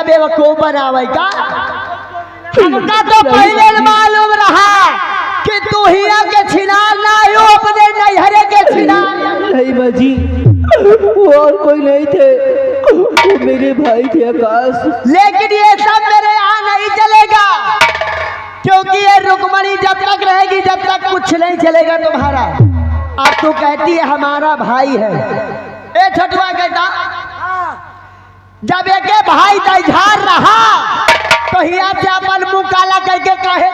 बेवकूफ बनावे का। हमका तो पहले मालूम रहा कि तू ही के छिनार ना हो, अपने नैहरे के छिनार। नहीं बाजी, वो और कोई नहीं थे, वो मेरे भाई थे आकाश। लेकिन ये सब मेरे यहाँ नहीं चलेगा, क्योंकि ये रुक्मणी जब तक रहेगी जब तक कुछ नहीं चलेगा तुम्हारा। अब तू कहती है हमारा भाई है। ए छठुआ कहता जब एक भाई दझार रहा तो हिया से अपन मुंह काला करके कहे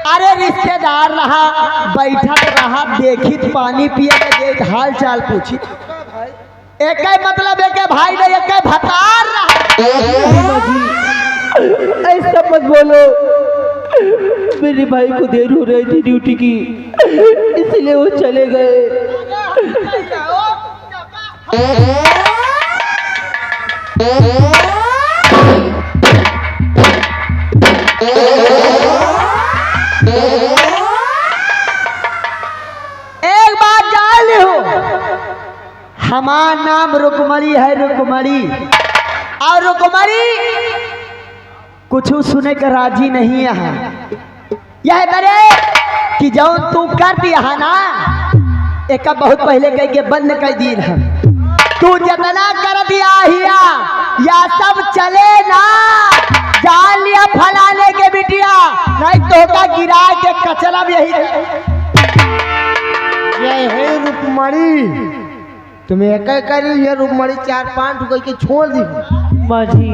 अरे रिश्तेदार रहा, बैठक रहा, देखी पानी पिए के देख हाल चाल पूछी। एक मतलब एक भाई नहीं, एक भतार रहा। ऐसा मत बोलो, मेरे भाई को देर हो रही थी ड्यूटी की, इसलिए वो चले गए। एक बात जान लो, हमारा नाम रुक्मणी है, रुक्मणी। और रुक्मणी कुछ सुने का राजी नहीं है। यह करे कि जो तू कर दिया है ना, एक बहुत पहले कह के बंद कर दी है। तू जितना कर दिया हिया या सब चले ना, जान लिया फलाने के बिटिया, नहीं तो का गिरा के कचरा भी यही। ये है रुक्मणी, तुम्हें एक करी ये रुक्मणी 4-5 रुपए के छोड़ दी माझी।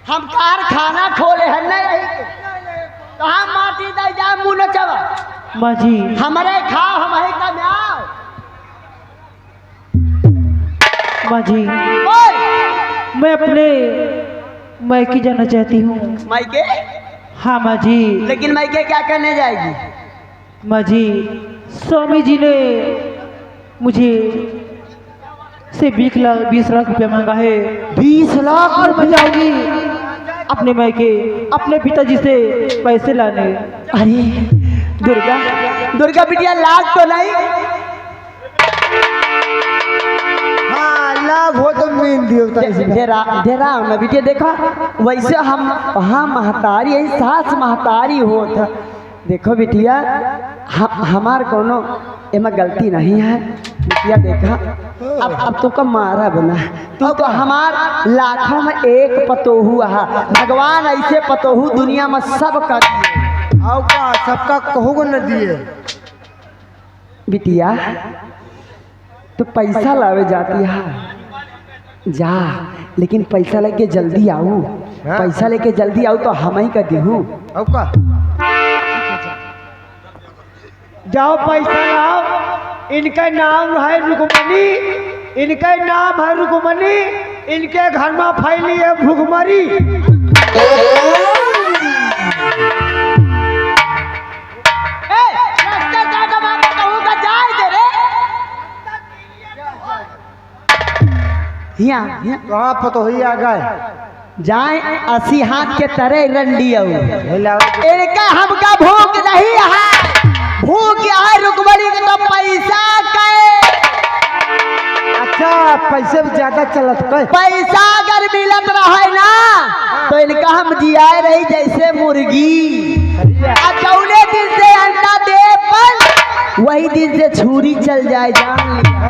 हम कारखाना खोले हैं नहीं, कहाँ माटी दे जा मुँह न चला माझी हमारे खाओ, हम है का म्याओ। माझी, बोल मैं अपने मायके जाना चाहती हूँ। मायके? हाँ माझी। लेकिन मायके क्या करने जाएगी? माझी, स्वामी जी ने मुझे से 20 लाख रुपया मांगा है। 20 लाख? और मैं जाऊंगी अपने मायके अपने पिताजी से पैसे लाने। अरे दुर्गा, दुर्गा बिटिया लाख तो नहीं? हाँ लाभ हो तो मीन देवता देरा मैं बिटिया देखा, वैसे हम वहाँ महतारी है, सास महतारी हो था। देखो बिटिया, हमार कोनो एमा गलती नहीं है बिटिया। देखा अब तो कम मारा बना, तू तो हमार लाखों में एक पतोहू है। भगवान ऐसे पतोहू दुनिया में सब का आओ का सबका कहोगे न दिए। बिटिया तो पैसा लावे जाती है जा, लेकिन पैसा लेके जल्दी आओ। पैसा लेके जल्दी आओ तो हम ही का देहू। आओ का जाओ पैसा लाओ। इनका नाम है रुक्मणी, इनका नाम है रुक्मणी, इनके घर में फैली है भुखमरी। कहाँ पतो ही आ गए जाए 80 हाथ के तरह रंडी आओ। हिलाओ। इनका हमका भूख नहीं है, भूख है रुक्मणी के तो पैसा के। अच्छा पैसे भी ज्यादा चलत है। पैसा अगर मिलत रहे ना तो इनका हम जियाए रही जैसे मुर्गी। जौने दिन से अंडा दे पर वही दिन से छुरी चल जाए। जान लिया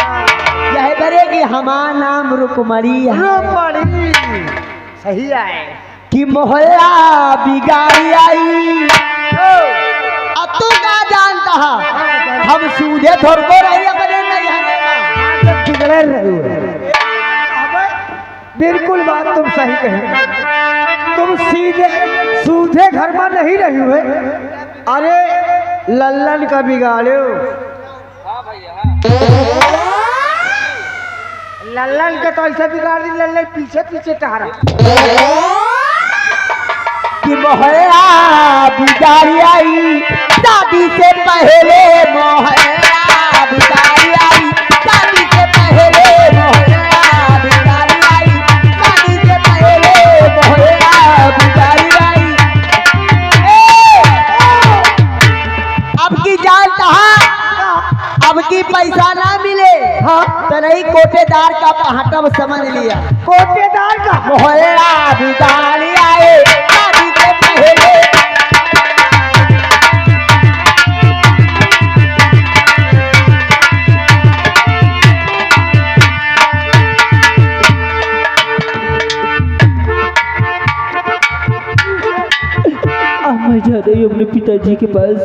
यह करेगी हमारा नाम रुक्मणी है। रुक्मणी सही है कि मोहल्ला बिगाड़ी आई। अब तू क्या जानता है, हम सूझे थोड़ को रही अपने नहीं बिगड़े रहे। बिल्कुल बात तुम सही कहे, तुम सूझे घर में नहीं रही हुए। अरे लल्लन का बिगाड़े लल्लन का तो ऐसा बिगाड़ दी, लल्लन पीछे पीछे टहरा। कि मोहल्ला बिगाड़ी आई, शादी से पहले मोहल्ला बिगाड़ी आई, शादी से पहले मोहल्ला बिगाड़ी आई, शादी से पहले मोहल्ला बिगाड़ी आई। अब की जानता है, अब की पैसा ना मिले हाँ सब समझ लिया। कोटेदार का मोहल्ला भिखारी आए शादी से पहले। अब मैं जा रही हूँ अपने पिताजी के पास।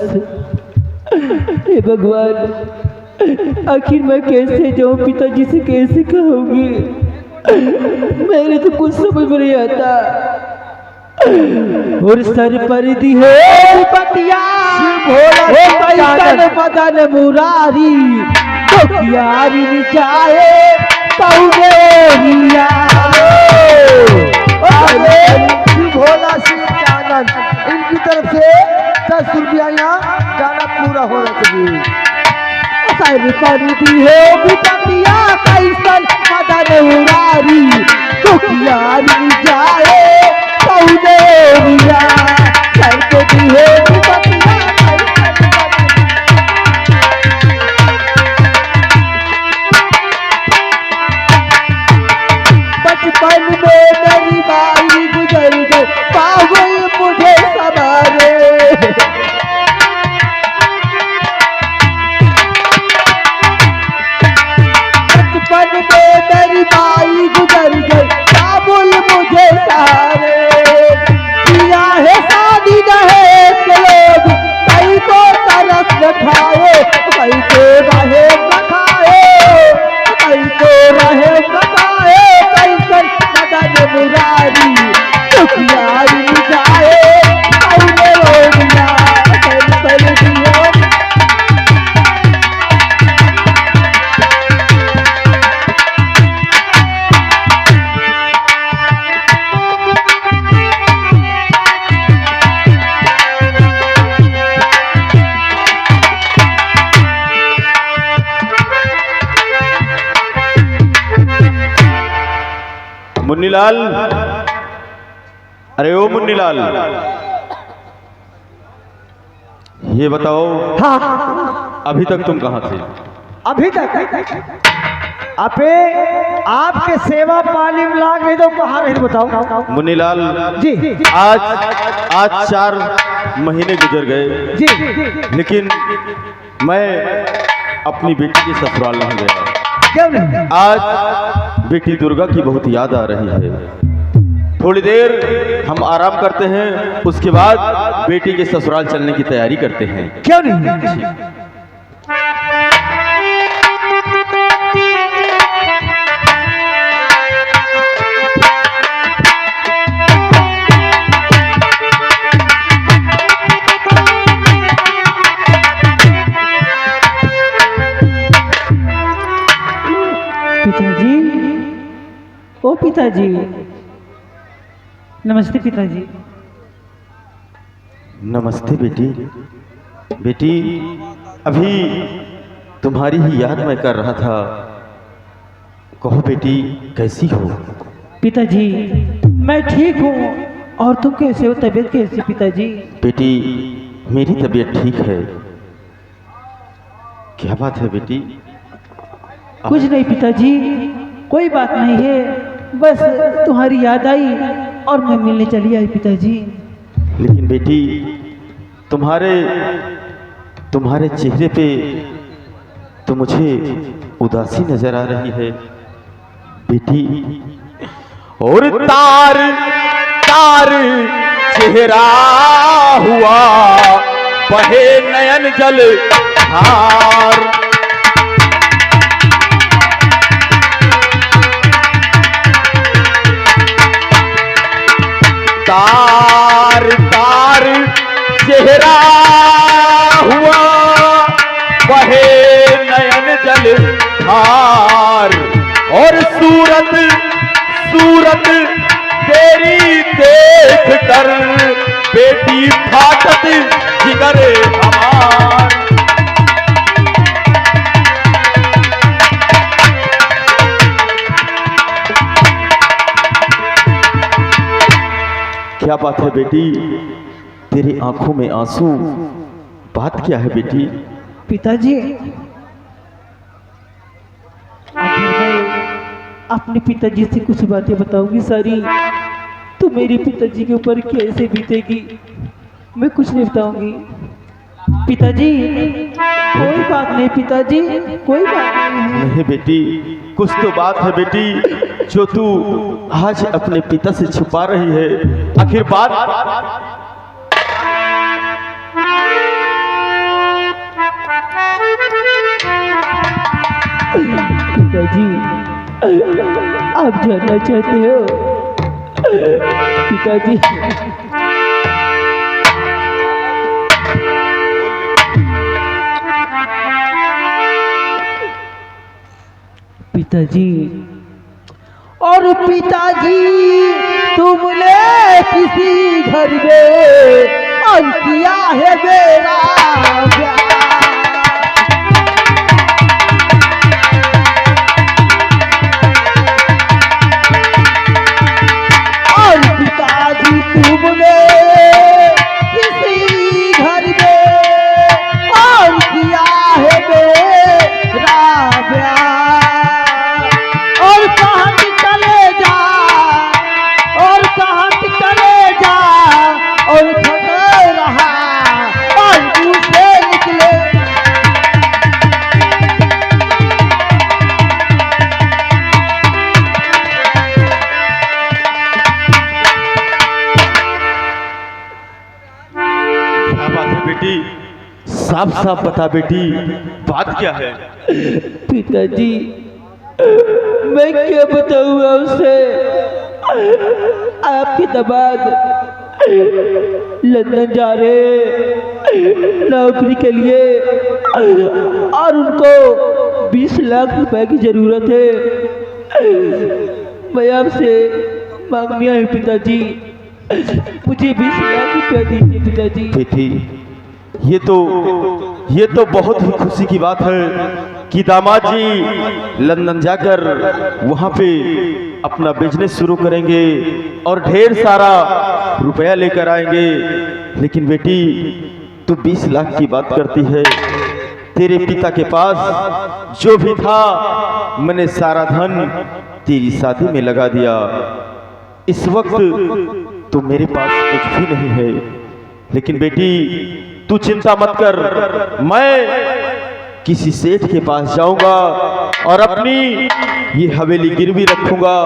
हे भगवान, आखिर मैं कैसे जाऊँ, पिताजी से कैसे कहूँगी? मेरे तो कुछ समझ में नहीं आता। और सर पर दी है पतिया मदन मुरारी, तो प्यारी चाहे कौनेरिया। भोला शिव चानन, इनकी तरफ से 10 रुपया यहाँ गाना पूरा होना चाहिए। सर पर दी है पतिया कैसन मदन मुरारी, तो प्यारी जाए कौनेरिया। सर पर दी है पतिया बचपन में मेरी बाई गुजर गई, पागल मुझे संभाले। बचपन में मेरी बाई गुजर गई, पागल मुझे सहारे। किया है शादी दहेज के लोग, कई को तरस न खाए, कई को रहे न खाए, कई को रहे न खाए। कैसन मदन मुरारी, तो प्यारी जाए कौनेरिया। कैसन दियो मुन्नीलाल, अरे ओ मुन्नीलाल, ये बताओ अभी तक तुम कहाँ थे? अभी तक आपे आपके सेवा पानी में लाग नहीं तो कहाँ रहे बताओ। मुन्नीलाल जी आज 4 महीने गुजर गए, जी लेकिन मैं अपनी बेटी के ससुराल नहीं गया। क्यों नहीं? आज बेटी दुर्गा की बहुत याद आ रही है। थोड़ी देर हम आराम करते हैं, उसके बाद बेटी के ससुराल चलने की तैयारी करते हैं। क्यों नहीं? पिताजी, ओ पिताजी, नमस्ते पिताजी। नमस्ते बेटी। बेटी, अभी तुम्हारी ही याद मैं कर रहा था। कहो बेटी, कैसी हो? पिताजी, मैं ठीक हूँ, और तुम कैसे हो? तबीयत कैसी पिताजी? बेटी, मेरी तबीयत ठीक है। क्या बात है बेटी? कुछ नहीं पिताजी, कोई बात नहीं है, बस तुम्हारी याद आई और मैं मिलने चली आई पिताजी। लेकिन बेटी, तुम्हारे चेहरे पे तो मुझे उदासी नजर आ रही है बेटी। और तार तार चेहरा हुआ, बहे नयन जल धार। तार तार चेहरा हुआ, बहे नयन जल धार। और सूरत सूरत तेरी देख कर, बेटी फाटत जिगर हमार। क्या बात है बेटी? तेरी आंखों में आंसू, बात क्या है बेटी? अपने पिताजी से कुछ बातें बताऊंगी सारी, तो मेरे पिताजी के ऊपर कैसे बीतेगी मैं कुछ नहीं बताऊंगी। पिताजी कोई बात नहीं, पिताजी कोई बात नहीं। नहीं बेटी, कुछ तो बात है बेटी जो तू आज अपने पिता से छुपा रही है। आखिर बात पिताजी आप जानना चाहते हो? पिताजी पिताजी और पिताजी तुमने किसी घर में और किया है मेरा प्यार। और पिताजी तुमने किसी घर में और किया है मेरा प्यार। और कहाँ चले जा, और कहाँ चले जा, और खड़े रहा और मुँह से निकले। क्या बात है बेटी? साफ साफ बता बेटी, बात क्या है? पिताजी मैं क्या बताऊंगा उसे? आपके दामाद लंदन जा रहे नौकरी के लिए और उनको 20 लाख रुपए की जरूरत है। मैं आपसे मांगनी है पिताजी, मुझे 20 लाख रुपए दीजिए पिताजी। बेटी, ये तो बहुत ही खुशी की बात है कि दामाद जी लंदन जाकर वहाँ पे अपना बिजनेस शुरू करेंगे और ढेर सारा रुपया लेकर आएंगे। लेकिन बेटी, तू 20 लाख की बात करती है। तेरे पिता के पास जो भी था मैंने सारा धन तेरी शादी में लगा दिया। इस वक्त तो मेरे पास कुछ भी नहीं है। लेकिन बेटी तू चिंता मत कर, मैं किसी सेठ के पास जाऊंगा और अपनी ये हवेली गिरवी रखूंगा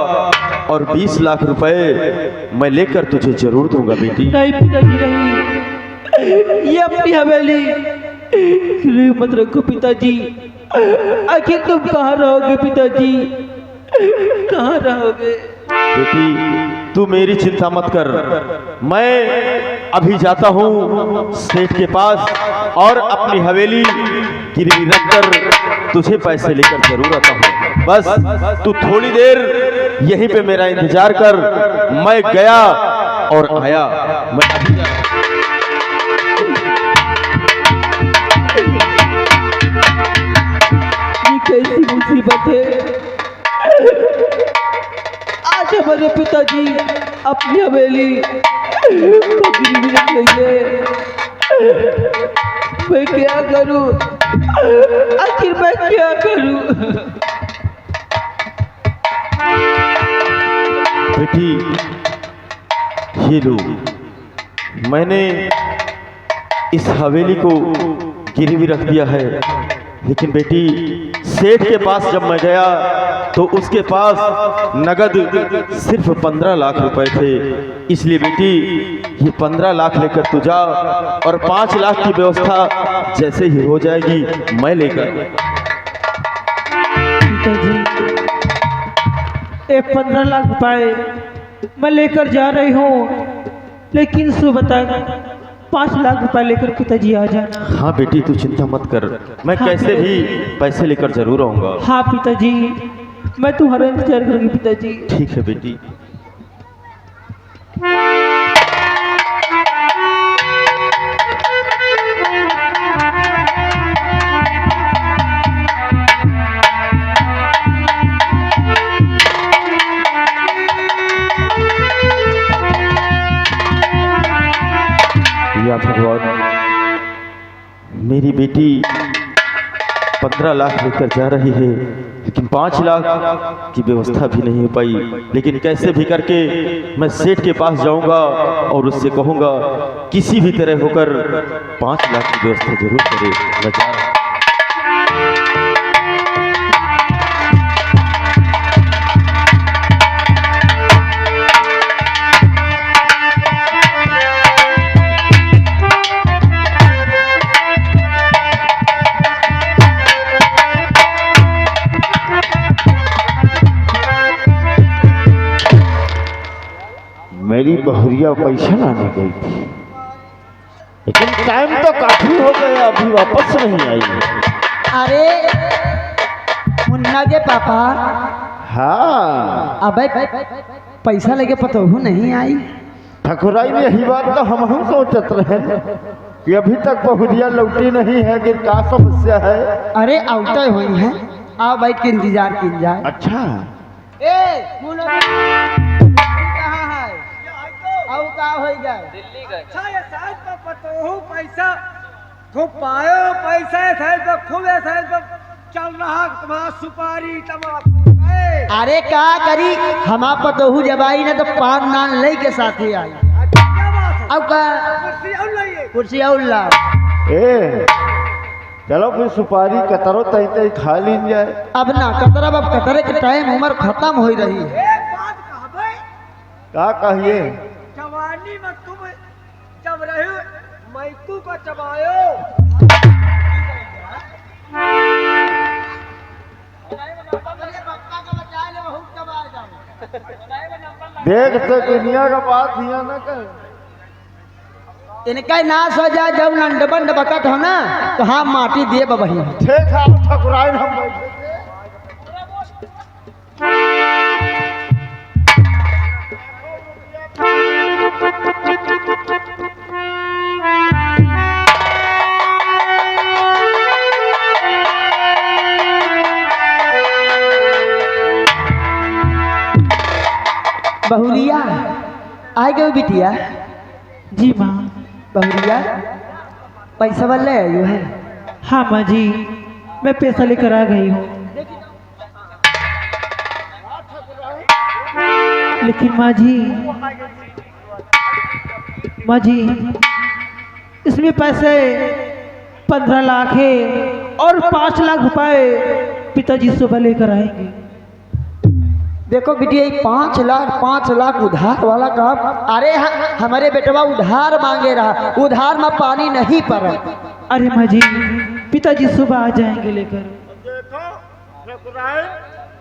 और 20 लाख रुपए मैं लेकर तुझे जरूर दूंगा बेटी। नहीं पिताजी नहीं, ये अपनी हवेली गिरवी मत रखो पिताजी। आखिर तुम कहाँ रहोगे पिताजी, कहाँ रहोगे? बेटी तू मेरी चिंता मत कर, मैं अभी जाता हूँ सेठ के पास और अपनी हवेली गिरवी रखकर तुझे पैसे लेकर जरूर आता हूँ। बस तू थोड़ी देर यहीं पे मेरा इंतजार कर, मैं गया और आया। मैं अभी जा रहा हूं। ये कैसी मुसीबत है? आज हमारे पिताजी अपनी हवेली को गिरवी रख लेंगे। मैं क्या करूं, आखिर मैं क्या करूं? बेटी ये लो, मैंने इस हवेली को गिरवी रख दिया है। लेकिन बेटी सेठ के पास जब मैं गया तो उसके पास नगद सिर्फ 15 लाख रुपए थे। इसलिए बेटी ये 15 लाख लेकर तू जा और 5 लाख की व्यवस्था जैसे ही हो जाएगी मैं लेकर। पिताजी ये 15 लाख रुपए मैं लेकर जा रही हूँ, लेकिन सुबह तक 5 लाख रुपए लेकर पिताजी आ जाना। हाँ बेटी तू चिंता मत कर, मैं हाँ, कैसे भी पैसे लेकर जरूर आऊंगा। हाँ पिताजी, मैं तुम्हारा इंतजार करूंगी पिताजी। ठीक है बेटी। या भगवान, मेरी बेटी 15 लाख लेकर जा रही है, लेकिन 5 लाख की व्यवस्था भी नहीं हो पाई। लेकिन कैसे भी करके मैं सेठ के पास जाऊंगा और उससे कहूंगा किसी भी तरह होकर 5 लाख की व्यवस्था जरूर करे। मैं जा रहा हूं। मेरी बहुरिया पैसा लाने गई थी, लेकिन टाइम तो काफी हो गया, अभी वापस नहीं आई। अरे मुन्ना के पापा, हाँ अबे पैसा लेके पतोहू नहीं आई। ठकुराई ने यही बात तो हम सोचत रहे कि अभी तक बहुरिया लौटी नहीं है, कि क्या समस्या है। अरे आउटा हुई है, आओ बैठ के इंतजार की जाए। अच्छा दिल्ली गए। पैसा खूब पायो, पैसा खूब चल रहा तुम्हारा सुपारी तमाकू। अरे क्या करी, हमा पतोहू जब आई ना तो पान नान ले के साथ ही आई। अब का कुर्सी और ला। ए चलो फिर सुपारी कतरो तय खा लीन जाए। अब ना कतरब, अब कतरे के टाइम उम्र खत्म हो रही है। क्या कहिए, जवानी में तुम जब रहे मैकू को चबायो। देख तो दुनिया का बात हिया न कर। इनका नाश हो जाए जब नंडबंड बकत हो ना, तो हाँ माटी दे बही। ठीक है ठकुराइन हम बैठे बहुरिया आए गए बिटिया। जी माँ। बहुरिया पैसा वाले ले आयु है। हाँ माँ जी, मैं पैसा लेकर आ गई हूँ। लेकिन माँ जी इसमें पैसे 15 लाख है और 5 लाख रुपए पिताजी सुबह लेकर आएंगे। देखो बिटिया, 5 लाख उधार वाला काम। अरे हमारे बेटवा उधार मांगे रहा, उधार में पानी नहीं पड़ा। अरे माँ जी, पिताजी सुबह आ जाएंगे लेकर। देखो ठकुराइन,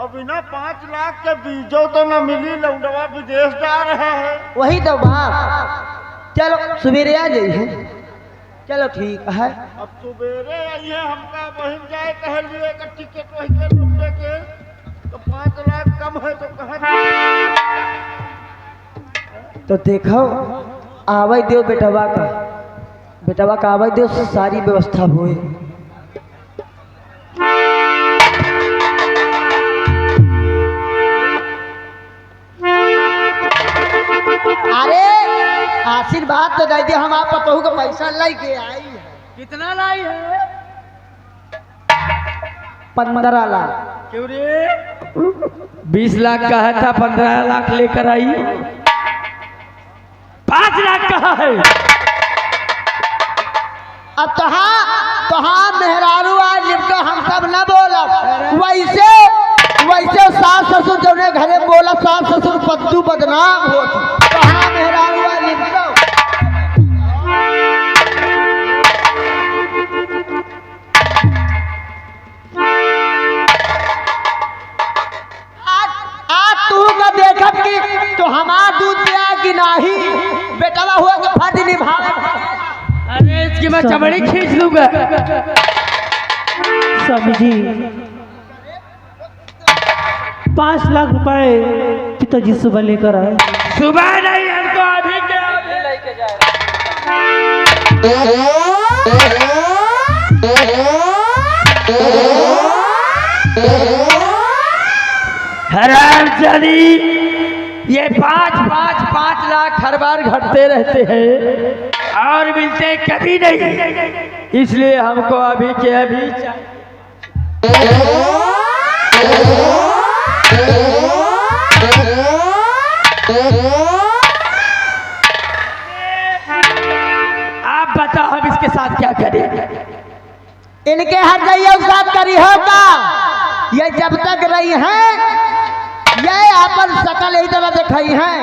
अब बिना 5 लाख के बीजों तो न मिली, लौंडवा विदेश जा रहा है। वही तो बात। चलो सवेरे आ जाइए। चलो ठीक है। अब सवेरे आइए, हमका बहन जाए कह लिए का टिकट वही के लौटे के, तो 5 लाख कम है तो कहा। तो देखो आवे दो बेटवा का आवे दो, सारी व्यवस्था होए। अरे आशीर्वाद तो दे दिया, हम आप पतोहू का पैसा लेके आई है। कितना लाई है? 15 लाख। क्यों रे? 20 लाख कहा था, 15 लाख लेकर आई। 5 लाख कहा है। अब तो हाँ मेहरारू आज निपटो, हम सब न बोला। वैसे सास ससुर जो ने घरे बोला, सास ससुर पद्दू बदनाम हो। तो हाँ मेहरारू आज निपटो। आज तू का देखब कि तो हमार दूध दिया कि नहीं, बेटवा हुआ के फर्ज निभावे। अरे इसकी मैं चमड़ी खींच लूंगा। स्वामी जी, 5 लाख रुपए पिताजी सुबह लेकर आए। सुबह नहीं, हमको अभी के अभी लेके जाए। हरामजादी, ये 5 लाख हर बार घटते रहते हैं और मिलते कभी नहीं, इसलिए हमको अभी के अभी चाहिए। आप बताओ हम इसके साथ क्या करें? इनके हर जइया साथ करी होगा। ये जब तक रही हैं, ये आपन शकल यही तरह दिखाई हैं।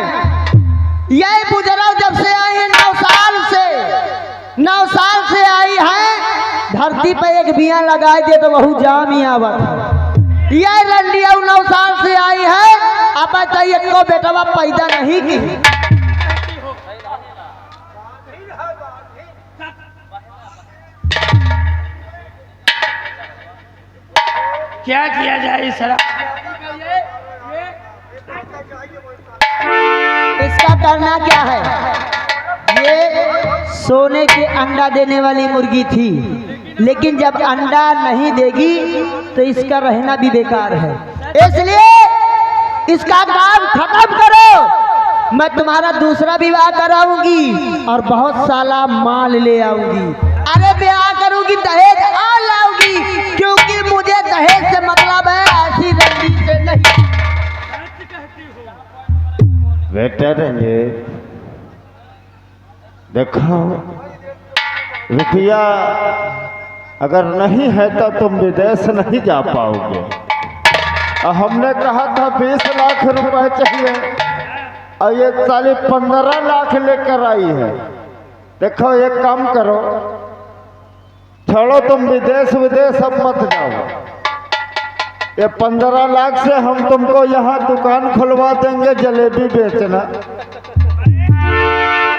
ये बुजरा जब से आई है 9 साल से, 9 साल से आई है। धरती पे एक बिया लगाए दे तो बहु जाम ही आवत। ये लंडिया 9 साल से आई है। अब बताइए को बेटवा पैदा नहीं की। क्या किया जाए सर? इसका करना क्या है? ये सोने के अंडा देने वाली मुर्गी थी, लेकिन जब अंडा नहीं देगी तो इसका रहना भी बेकार है। इसलिए इसका काम खत्म करो। मैं तुम्हारा दूसरा विवाह कराऊंगी और बहुत साला माल ले आऊंगी। अरे ब्याह करूंगी दहेज आ लाऊंगी, क्योंकि मुझे दहेज से मतलब है, ऐसी रंडी से नहीं। बेटा रंजीत, देखो रुपया अगर नहीं है तो तुम विदेश नहीं जा पाओगे। और हमने कहा था 20 लाख रुपए चाहिए और ये साली 15 लाख लेकर आई है। देखो एक काम करो, छोड़ो तुम विदेश अब मत जाओ। ये 15 लाख से हम तुमको यहाँ दुकान खुलवा देंगे जलेबी बेचना।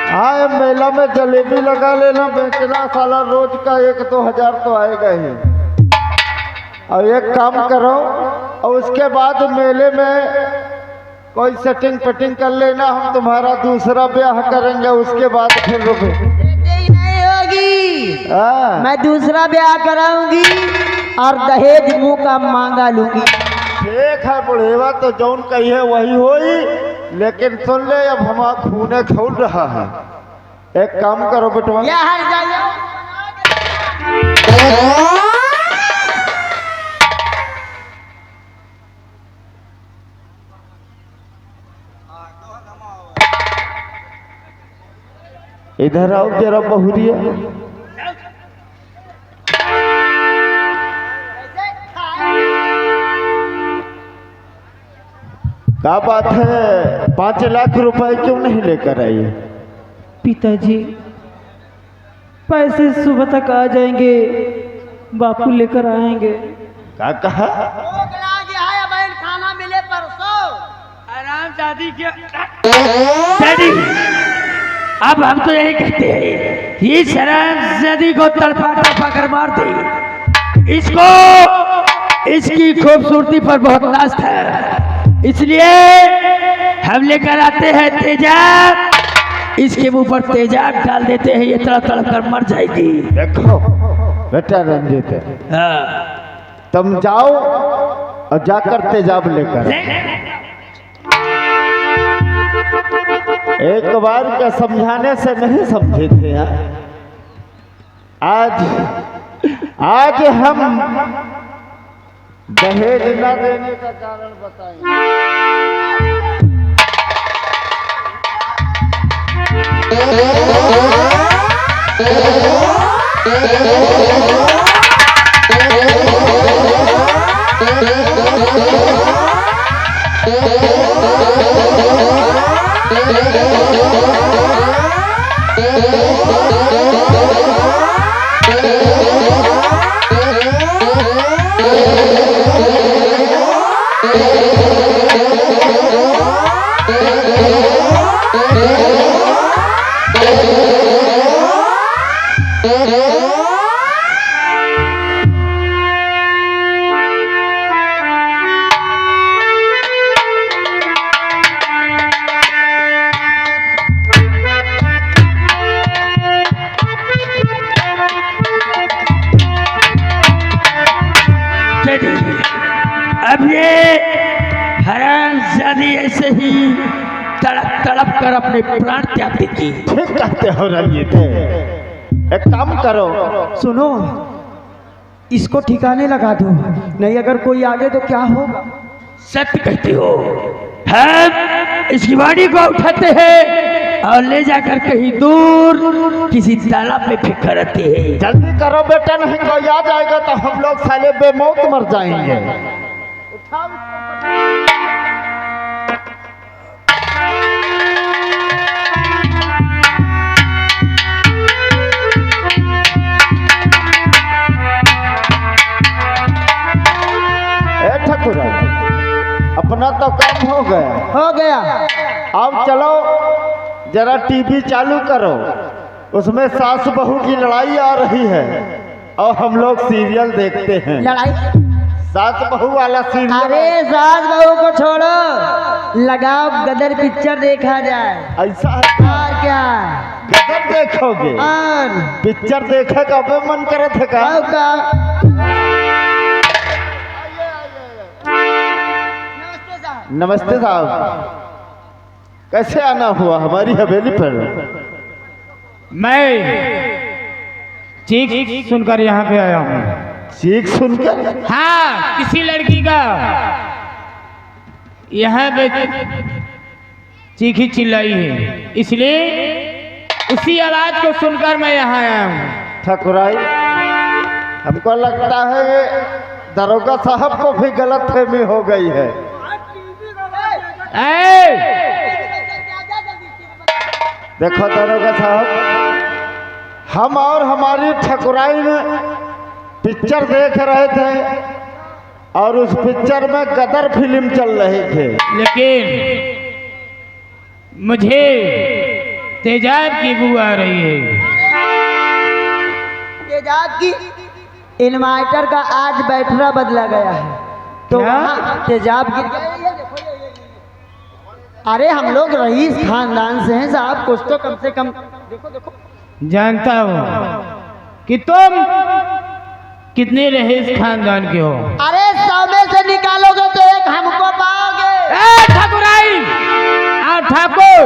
हाँ, ये मेला में जलेबी लगा लेना, बेचना। साला रोज का 1-2 हजार तो आएगा ही। और एक काम करो, और उसके बाद मेले में कोई सेटिंग पेटिंग कर लेना। हम तुम्हारा दूसरा ब्याह करेंगे, उसके बाद फिर रुपए नहीं होगी। हाँ। मैं दूसरा ब्याह कराऊंगी और दहेज मुंह का मांगा लूंगी। ठीक है बुढ़ेवा, तो जौन कही है वही होई। लेकिन सुन ले, अब हमारा खूने खोल रहा है। एक काम करो बेटवा, या हर जाइए। इधर आओ जरा बहुरिया। क्या बात है, 5 लाख रुपए क्यों नहीं लेकर आई? पिताजी पैसे सुबह तक आ जाएंगे, बापू लेकर आएंगे। क्या कहा? खाना मिले परसों। आराम दादी के डैडी, अब हम तो यही कहते हैं, ये शराबजादी को तड़पा तड़पा कर मार दे। इसको इसकी खूबसूरती पर बहुत नाज था, इसलिए हम लेकर आते हैं तेजाब। इसके मुंह पर तेजाब डाल देते हैं, ये तड़प तड़प कर मर जाएगी। देखो बेटा रंजीत, तुम जाओ और जाकर तेजाब लेकर। एक बार के समझाने से नहीं समझे थे यार। आज हम दहेज न देने का कारण बताएंगे। अब ये हरामजादी ऐसे ही तड़प तड़प कर अपने प्राण त्याग देगी। ठीक कहते हो रंजीत। एक काम करो, सुनो, इसको ठिकाने लगा दो, नहीं अगर कोई आगे तो क्या होगा। सत्य कहते हो। हम इसकी बॉडी को उठाते हैं और ले जाकर कहीं दूर किसी तालाब में फेंक रहते हैं। जल्दी करो बेटा, नहीं कोई आ जाएगा तो हम लोग साले बेमौत मर जाएंगे। ठाकुर अपना तो काम हो गया। हो गया। अब चलो जरा टीवी चालू करो, उसमें सास बहू की लड़ाई आ रही है और हम लोग सीरियल देखते हैं। लड़ाई? सास बहू वाला सीरियल। अरे सास बहू को छोड़ो, लगाओ गदर पिक्चर देखा जाए। ऐसा है? और क्या गदर देखोगे? और पिक्चर देखे का भी मन करत है का? और का? नमस्ते साहब, कैसे आना हुआ हमारी हवेली पर? मैं चीख सुनकर यहाँ पे आया हूँ। चीख सुनकर? हाँ, किसी लड़की का यहाँ पे चीखी चिल्लाई है, इसलिए उसी आवाज को सुनकर मैं यहाँ आया हूँ। ठकुराई, हमको लगता है ये दरोगा साहब को भी गलतफहमी हो गई है। देखो दरोगा साहब, हम और हमारी ठकुराई ने पिक्चर देख रहे थे और उस पिक्चर में गदर फिल्म चल रही थी, लेकिन मुझे तेजाब की बू आ रही है। तेजाब की? इन्वर्टर का आज बैटरा बदला गया है तो वहाँ तेजाब गिर गया। अरे हम लोग रईस खानदान से हैं साहब, कुछ तो कम से कम देखो देखो। जानता हूँ कि तुम कितने रईस खानदान के हो। अरे 100 में से निकालोगे तो एक हमको पाओगे। ठाकुराई और ठाकुर,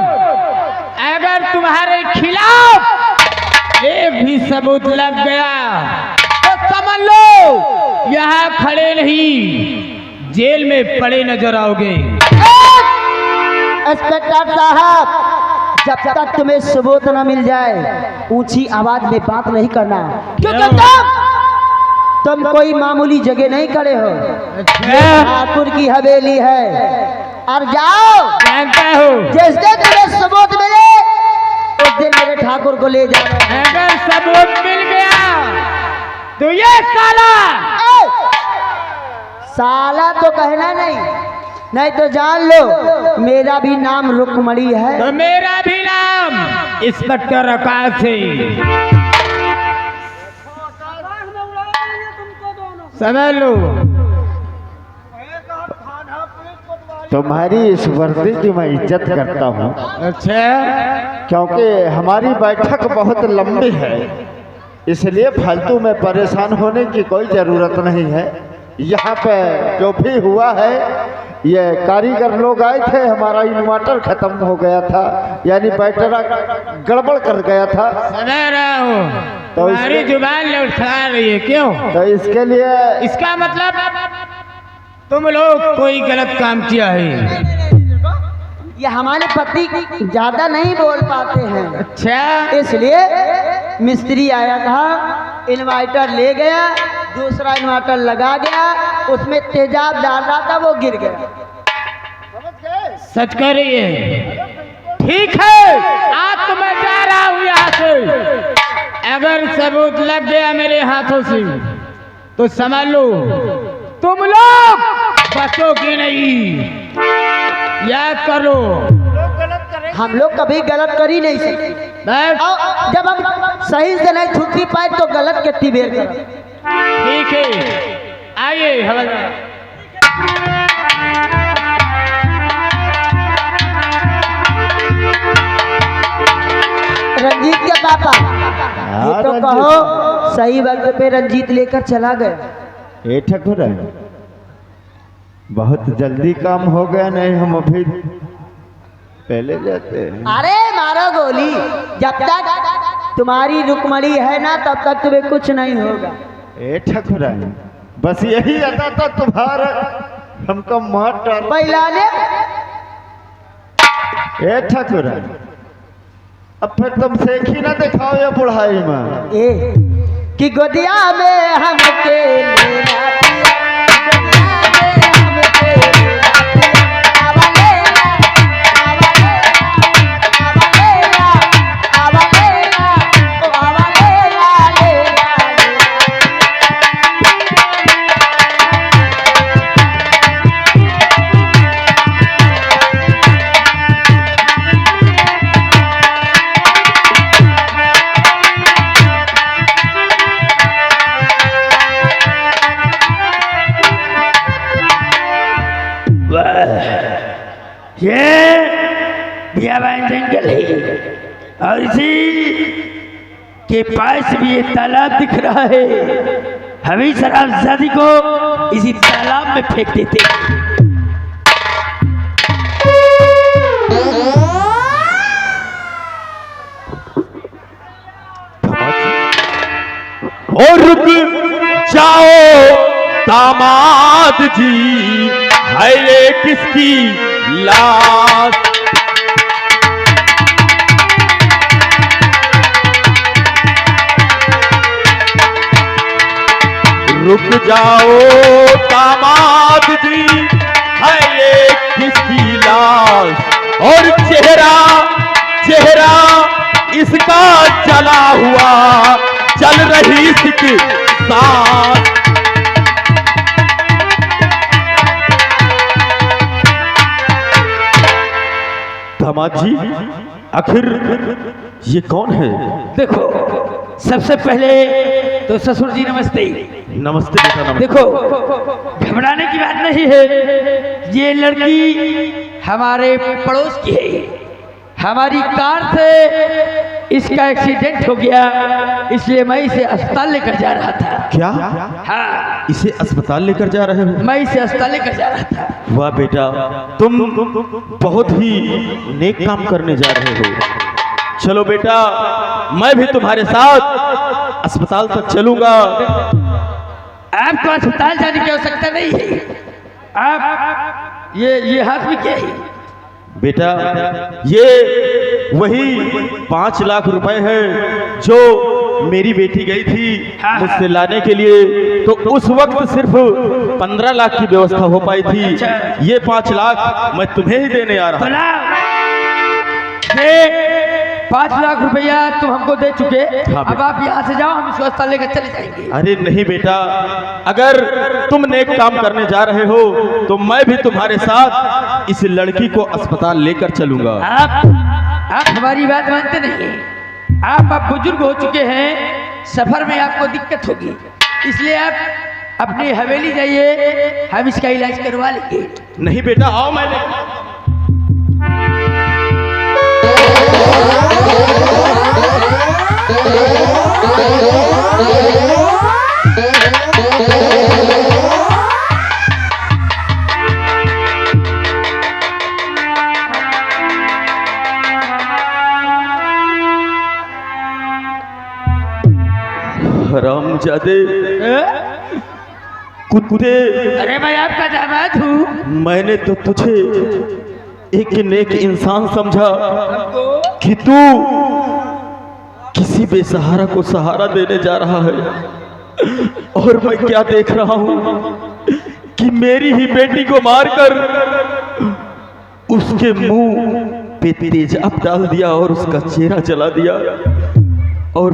अगर तुम्हारे खिलाफ एक भी सबूत लग गया तो समझ लो यहाँ खड़े नहीं, जेल में पड़े नजर आओगे। इंस्पेक्टर साहब, जब तक तुम्हें सबूत न मिल जाए ऊंची आवाज में बात नहीं करना, क्योंकि तुम कोई मामूली जगह नहीं खड़े हो। ये ठाकुर की हवेली है और जाओ। जानता हूँ, जिस दिन तुम्हें सबूत मिले उस दिन मेरे ठाकुर को ले जाओ। अगर सबूत मिल गया तो ये साला तो कहना नहीं तो जान लो मेरा भी नाम रुकमणी है। तो मेरा भी नाम इंस्पेक्टर आकाश है, समझ लो। तुम्हारी इस वर्दी की मैं इज्जत करता हूँ। अच्छा, क्योंकि हमारी बैठक बहुत लंबी है, इसलिए फालतू में परेशान होने की कोई ज़रूरत नहीं है। यहाँ पे जो भी हुआ है, ये कारीगर लोग आए थे, हमारा इन्वर्टर खत्म हो गया था, यानी बैटरा गड़बड़ कर गया था। समझ रहा हूँ, तो तुम्हारी जुबान लड़खड़ा रही है, क्यों? तो इसके लिए इसका मतलब तुम लोग कोई गलत काम किया है। ये हमारे पति ज्यादा नहीं बोल पाते हैं। अच्छा, इसलिए मिस्त्री आया था, इन्वर्टर ले गया, दूसरा इन्वर्टर लगा गया, उसमें तेजाब डाल रहा था, वो गिर गया। सच कह रही है? ठीक है, आज तो मैं जा रहा हूँ यहाँ से। अगर सबूत लग गया मेरे हाथों से तो समझ लो तुम लोग बचोगे नहीं, याद करो। हम लोग कभी गलत कर ही नहीं सकते, बस जब हम सही से नहीं छुट्टी पाए तो गलत कितनी बेर करें। ठीक है, आइए हवलदार। रंजीत के पापा, ये तो कहो सही वक्त पे रंजीत लेकर चला गया। ए ठाकुर, बहुत जल्दी काम हो गया, नहीं हम अभी पहले जाते हैं। अरे मारो गोली, जब तक तुम्हारी रुकमणी है ना तब तक तुम्हें कुछ नहीं होगा। ए ठकुराइन, बस यही अदा था तुम्हारा, हमको मार डाल। बैलाने ए ठकुराइन, अब फिर तुम सेखी ना दिखाओ ये बुढ़ाई में। ए कि गोदिया में हमके लेना पिया, गोदिया में हमके लेना पिया, आवा लेना, आवा लेना, आवा लेना, आवा लेना, ओ आवा लेना, लेना, ये बियाबान जंगल है और इसी के पास भी एक तालाब दिख रहा है। हम ही शराबजादी को इसी तालाब में फेंक देते हैं। और रुक जाओ दामाद जी, है ये किसकी लाश? रुक जाओ दामाद जी, है ये किसकी लाश? और चेहरा चेहरा इसका जला हुआ, चल रही सिक सांस। दामाद जी, आखिर ये कौन है? देखो, सबसे पहले तो ससुर जी नमस्ते। नमस्ते बेटा, नमस्ते। देखो, घबराने की बात नहीं है। ये लड़की हमारे पड़ोस की है। हमारी कार से इसका एक्सीडेंट हो गया, इसलिए मैं इसे अस्पताल लेकर जा रहा था। क्या? हाँ, इसे अस्पताल लेकर जा रहे हो? मैं इसे अस्पताल लेकर जा रहा था। वाह बेटा, तुम बहुत ही नेक काम करने जा रहे हो। चलो बेटा, मैं भी तुम्हारे साथ अस्पताल तक चलूंगा। आपको अस्पताल जाने की आवश्यकता नहीं है। आप ये हाथ में क्या है? बेटा, ये वही 5 लाख रुपए है जो मेरी बेटी गई थी मुझसे लाने के लिए, तो उस वक्त सिर्फ 15 लाख की व्यवस्था हो पाई थी। ये 5 लाख मैं तुम्हें ही देने आ रहा हूं। ये 5 लाख रुपया तुम हमको दे चुके। हाँ, अब आप यहाँ से जाओ, हम इसको अस्पताल लेकर चले जाएंगे। अरे नहीं बेटा, अगर तुम नेक काम करने जा रहे हो तो मैं भी तुम्हारे साथ इस लड़की को अस्पताल लेकर चलूंगा। आप हमारी बात मानते नहीं। आप बुजुर्ग हो चुके हैं, सफर में आपको दिक्कत होगी, इसलिए आप अपनी हवेली जाइए, हम इसका इलाज करवा लेंगे। नहीं बेटा, आओ, मैं हरामजादे कुत्ते, अरे मैं आपका दामाद हूँ। मैंने तो तुझे एक नेक इंसान समझा कि तू किसी बेसहारा को सहारा देने जा रहा है, और मैं क्या देख रहा हूँ कि मेरी ही बेटी को मारकर उसके मुंह पे तेजाब डाल दिया और उसका चेहरा जला दिया, और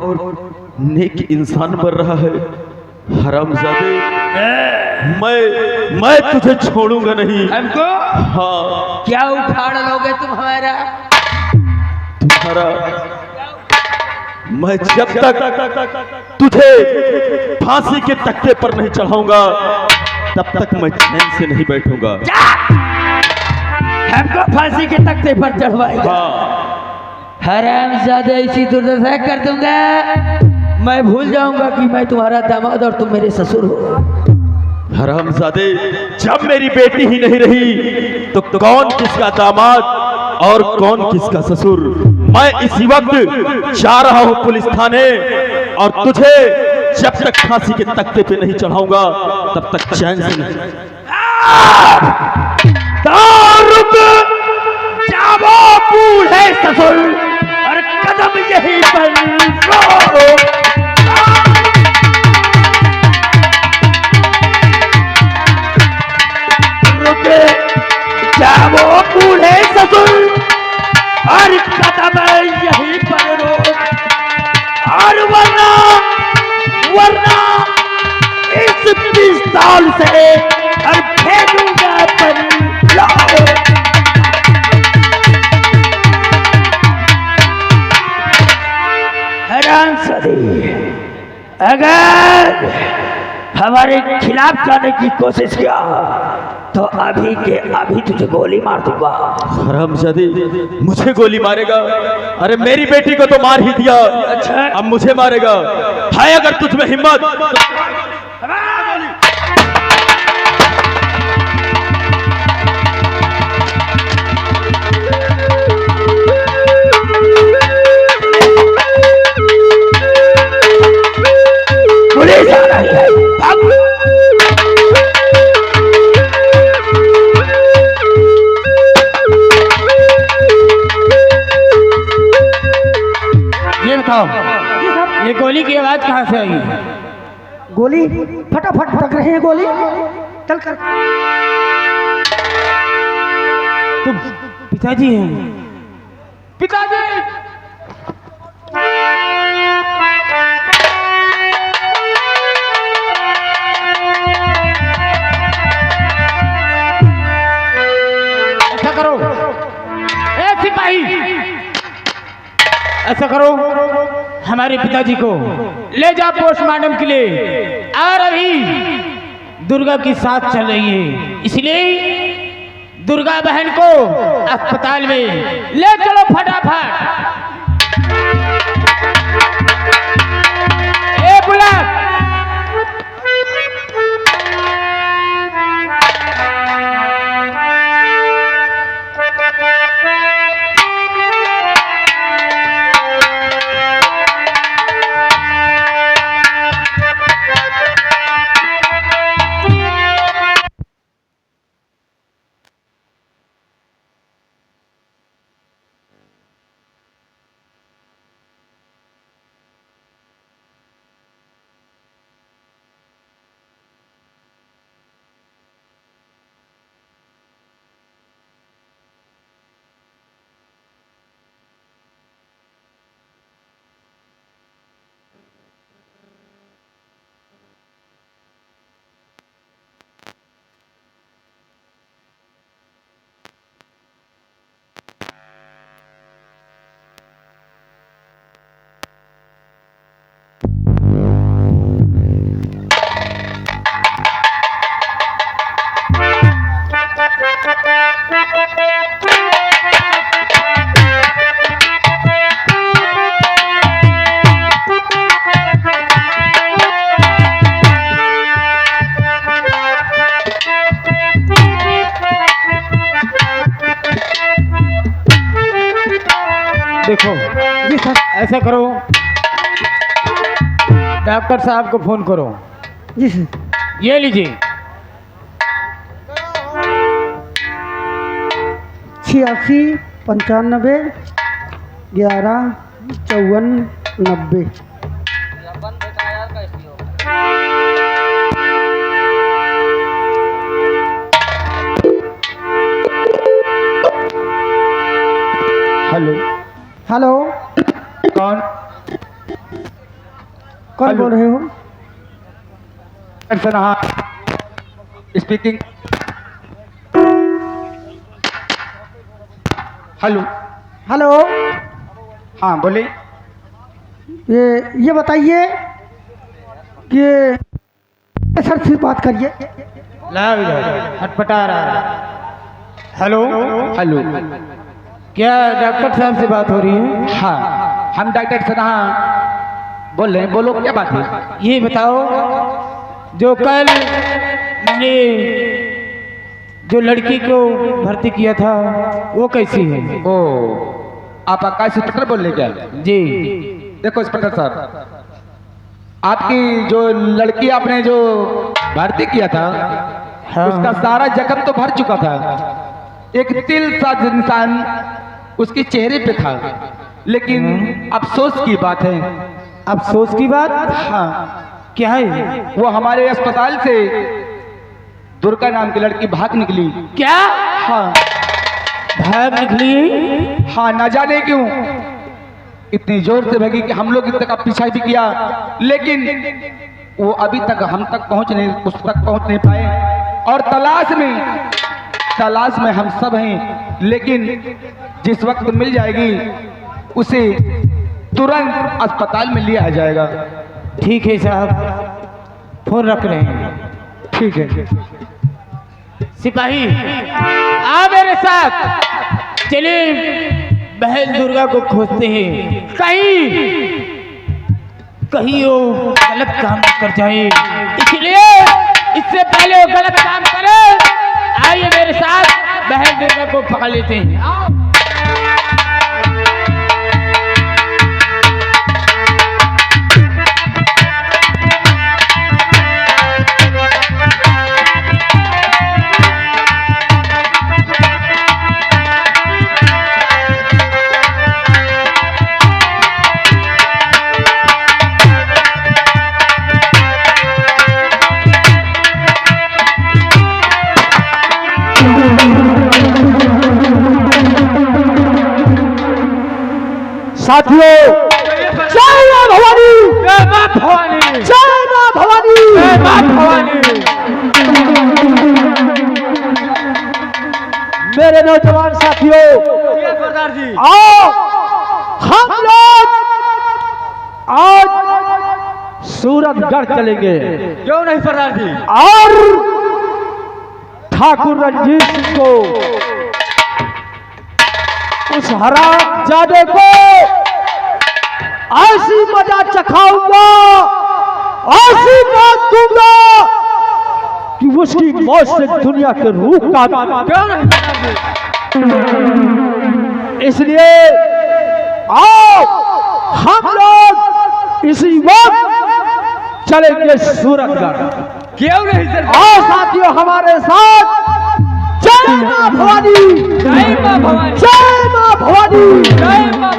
नेक इंसान बन रहा है। हरामजादे, मैं तुझे छोड़ूंगा नहीं। हमको? हाँ। क्या उखाड़ लोगे तुम हमारा? तुम्हारा मैं जब तक तुझे फांसी के तख्ते पर नहीं चढ़ाऊंगा, तब तक मैं चैन से नहीं बैठूंगा। हमको फांसी के तख्ते पर चढ़वाएगा? हाँ। हरामजादे, इसी दुर्दशा कर दूंगा। मैं भूल जाऊंगा कि मैं तुम्हारा दामाद और तुम मेरे ससुर हो। हरामजादे, जब मेरी बेटी ही नहीं रही तो कौन किसका दामाद और कौन किसका ससुर? मैं इसी वक्त जा रहा हूं पुलिस थाने और तुझे जब तक फांसी के तख्ते पे नहीं चढ़ाऊंगा तब तक चैन से नहीं। रुक जाओ बूढ़े ससुर और कदम यहीं पर रो। रुक जाओ बूढ़े ससुर और कदम यहीं पर रो, और वरना इस पिस्तौल से और फेंकूंगा पर लाओ। हैरान सदी, अगर हमारे खिलाफ जाने की कोशिश किया तो अभी के अभी तुझे गोली मार दूंगा। हरामजादी, मुझे गोली मारेगा? अरे मेरी बेटी को तो मार ही दिया, अच्छा अब मुझे मारेगा? है अगर तुझ में हिम्मत तो... पुलिस आ रही है, भाग। ये बताओ, ये गोली की आवाज कहाँ से आई? गोली फटाफट फटक रहे हैं गोली। चल कर। तुम पिताजी हैं? पिताजी! ऐसा करो, ए सिपाही, ऐसा करो, हमारे पिताजी को ले जाओ पोस्टमार्टम के लिए। और अभी दुर्गा की साथ चल रही है, इसलिए दुर्गा बहन को अस्पताल में ले चलो फटाफट। ए बुलेट, देखो जी सर, ऐसा करो, डॉक्टर साहब को फोन करो। जी सर। ये लीजिए। 86 95 11 54 90। हेलो, हेलो, कौन? कौन बोल रहे हो? स्पीकिंग। हेलो, हेलो, हाँ बोलिए। ये बताइए कि सर से बात करिए। लाओ इधर, हटपटा रहा है। हेलो, हेलो, क्या डॉक्टर साहब से बात हो रही है? हाँ हम डॉक्टर सना बोल रहे हैं, बोलो क्या बात है? ये बताओ, जो कल मैंने जो लड़की को भर्ती किया था वो कैसी है? ओ, आप आकाश इंस्पेक्टर बोल रहे क्या? जी। देखो इंस्पेक्टर साहब, आपकी जो लड़की आपने जो भर्ती किया था उसका सारा जख्म तो भर चुका था, एक तिल सा इंसान उसके चेहरे पे था, लेकिन अफसोस की बात है। अफसोस की बात? हाँ, क्या है? वो हमारे अस्पताल से दुर्गा नाम की लड़की भाग निकली। क्या हाँ भाग निकली? हाँ, न जाने क्यों इतनी जोर से भागी कि हम लोग इतने का पीछा भी किया, लेकिन वो अभी तक हम तक उस तक पहुंच नहीं पाए। और तलाश में हम सब हैं, लेकिन जिस वक्त मिल जाएगी उसे तुरंत अस्पताल में लिया जाएगा। ठीक है साहब, फोन रख रहे हैं। ठीक है सिपाही आ मेरे साथ, चलिए बहन दुर्गा को खोजते हैं, कहीं वो गलत काम न कर जाए, इसलिए इससे पहले वो गलत काम करे। आइए मेरे साथ, बहन दुर्गा को पकड़ लेते हैं। आओ। साथियों, जय मां भवानी, जय मां भवानी, जय मां भवानी, जय मां भवानी। मेरे नौजवान साथियों, सरदार जी, आओ हम लोग आज सूरतगढ़ चलेंगे क्यों नहीं सरदार जी? और ठाकुर रंजीत सिंह को, उस हरामजादे को ऐसी मजा चखाऊंगा, ऐसी मौत दूंगा कि उसकी मौत से दुनिया के रूह का क्यों नहीं सरदार जी? इसलिए आओ हम लोग इसी वक्त चलेंगे सूरतगढ़। क्यों नहीं सरदार? आओ साथियों हमारे साथ, जय मां भवानी, जय मां भवानी, जय मां भवानी, जय मां